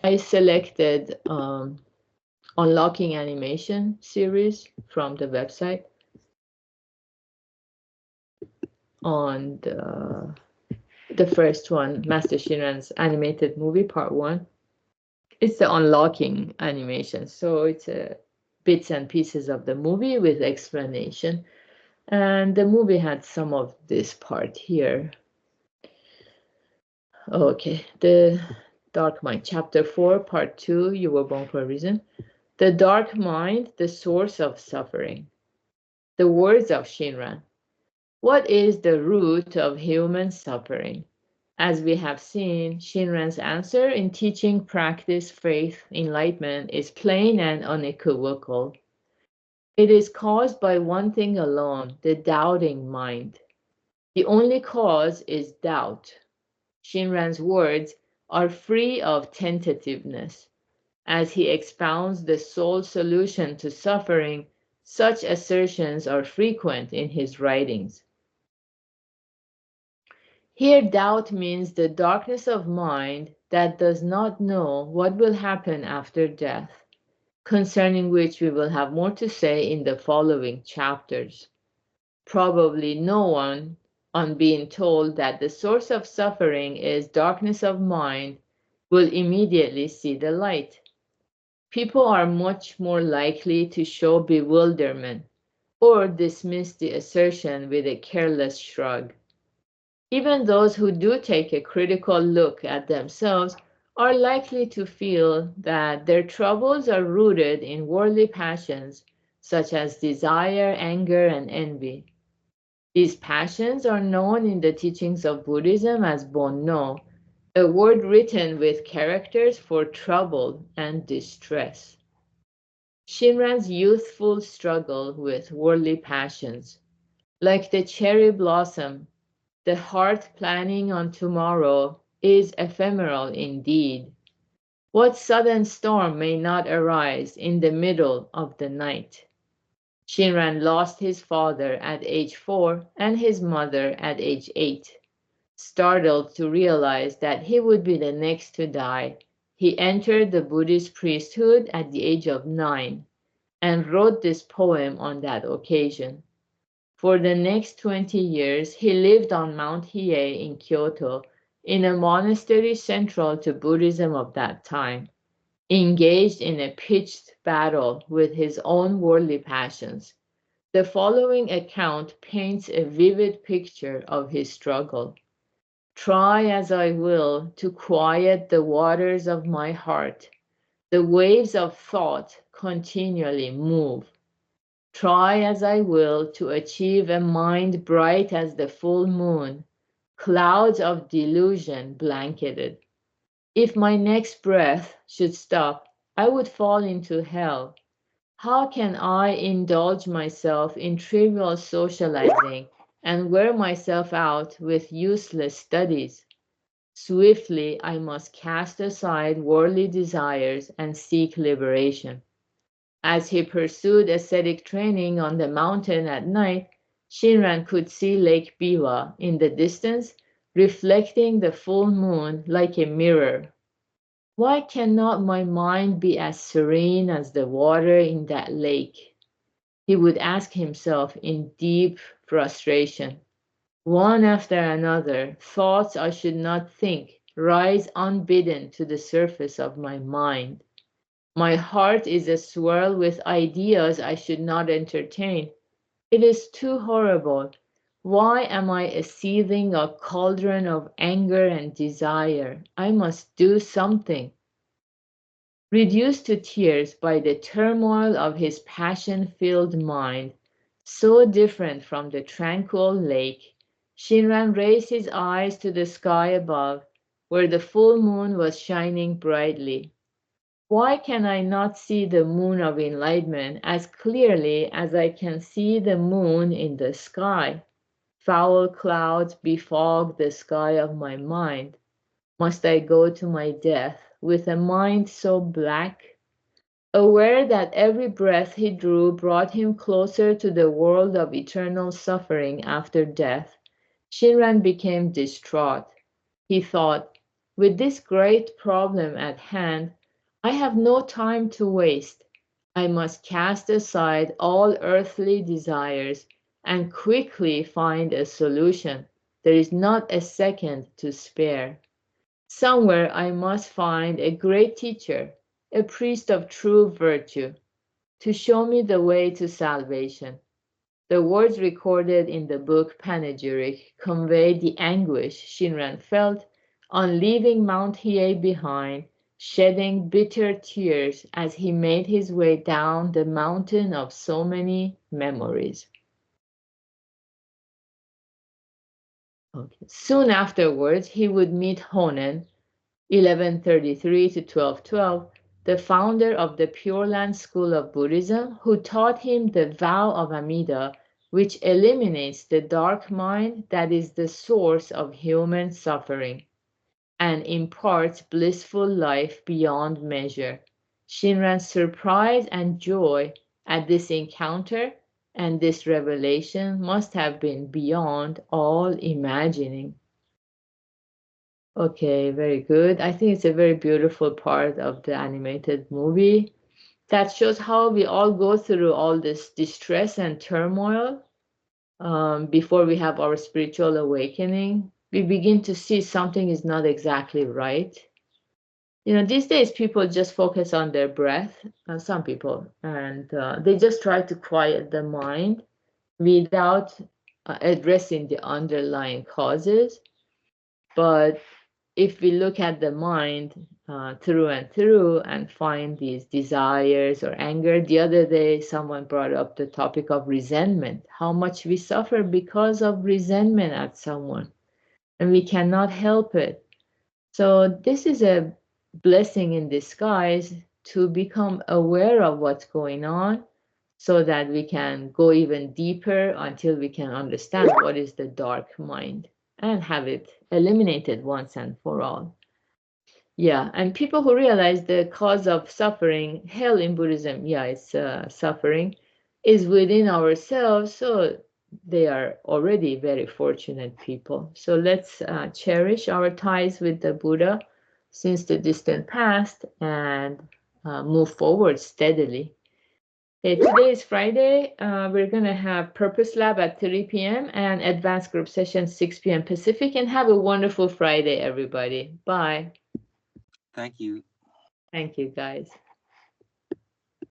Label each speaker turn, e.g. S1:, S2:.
S1: I selected Unlocking Animation series from the website on the first one, Master Shinran's animated movie, part 1. It's the unlocking animation, so it's bits and pieces of the movie with explanation. And the movie had some of this part here. Okay, the Dark Mind, Chapter 4, Part 2, You Were Born for a Reason. The dark mind, the source of suffering. The words of Shinran. What is the root of human suffering? As we have seen, Shinran's answer in teaching, practice, faith, enlightenment is plain and unequivocal. It is caused by one thing alone, the doubting mind. The only cause is doubt. Shinran's words are free of tentativeness. As he expounds the sole solution to suffering, such assertions are frequent in his writings. Here, doubt means the darkness of mind that does not know what will happen after death, concerning which we will have more to say in the following chapters. Probably no one, on being told that the source of suffering is darkness of mind, will immediately see the light. People are much more likely to show bewilderment or dismiss the assertion with a careless shrug. Even those who do take a critical look at themselves are likely to feel that their troubles are rooted in worldly passions such as desire, anger, and envy. These passions are known in the teachings of Buddhism as bonno, a word written with characters for trouble and distress. Shinran's youthful struggle with worldly passions. Like the cherry blossom, the heart planning on tomorrow is ephemeral indeed. What sudden storm may not arise in the middle of the night? Shinran lost his father at age 4 and his mother at age 8. Startled to realize that he would be the next to die, he entered the Buddhist priesthood at the age of 9 and wrote this poem on that occasion. For the next 20 years, he lived on Mount Hiei in Kyoto, in a monastery central to Buddhism of that time, engaged in a pitched battle with his own worldly passions. The following account paints a vivid picture of his struggle. Try as I will to quiet the waters of my heart, the waves of thought continually move. Try as I will to achieve a mind bright as the full moon, clouds of delusion blanketed. If my next breath should stop, I would fall into hell. How can I indulge myself in trivial socializing and wear myself out with useless studies? Swiftly I must cast aside worldly desires and seek liberation. As he pursued ascetic training on the mountain at night, Shinran could see Lake Biwa in the distance, reflecting the full moon like a mirror. Why cannot my mind be as serene as the water in that lake? He would ask himself in deep frustration. One after another, thoughts I should not think rise unbidden to the surface of my mind. My heart is aswirl with ideas I should not entertain. It is too horrible. Why am I a seething a cauldron of anger and desire? I must do something. Reduced to tears by the turmoil of his passion-filled mind, so different from the tranquil lake, Shinran raised his eyes to the sky above, where the full moon was shining brightly. Why can I not see the moon of enlightenment as clearly as I can see the moon in the sky? Foul clouds befog the sky of my mind. Must I go to my death with a mind so black? Aware that every breath he drew brought him closer to the world of eternal suffering after death, Shinran became distraught. He thought, With this great problem at hand, I have no time to waste. I must cast aside all earthly desires and quickly find a solution. There is not a second to spare. Somewhere I must find a great teacher, a priest of true virtue, to show me the way to salvation. The words recorded in the book Panegyric convey the anguish Shinran felt on leaving Mount Hiei behind, shedding bitter tears as he made his way down the mountain of so many memories. Okay. Soon afterwards, he would meet Honen, 1133 to 1212, the founder of the Pure Land school of Buddhism, who taught him the vow of Amida, which eliminates the dark mind that is the source of human suffering and imparts blissful life beyond measure. Shinran's surprise and joy at this encounter and this revelation must have been beyond all imagining. Okay, very good. I think it's a very beautiful part of the animated movie that shows how we all go through all this distress and turmoil before we have our spiritual awakening. We begin to see something is not exactly right. You know, these days people just focus on their breath, some people, and they just try to quiet the mind without addressing the underlying causes. But if we look at the mind through and through and find these desires or anger, the other day someone brought up the topic of resentment, how much we suffer because of resentment at someone, and we cannot help it. So this is a blessing in disguise to become aware of what's going on so that we can go even deeper until we can understand what is the dark mind and have it eliminated once and for all. Yeah, and people who realize the cause of suffering, hell in Buddhism, yeah, it's suffering, is within ourselves. So they are already very fortunate people. So let's cherish our ties with the Buddha since the distant past and move forward steadily. Today is Friday. We're going to have Purpose Lab at 3 p.m. and Advanced Group Session 6 p.m. Pacific. And have a wonderful Friday, everybody. Bye.
S2: Thank you.
S1: Thank you, guys.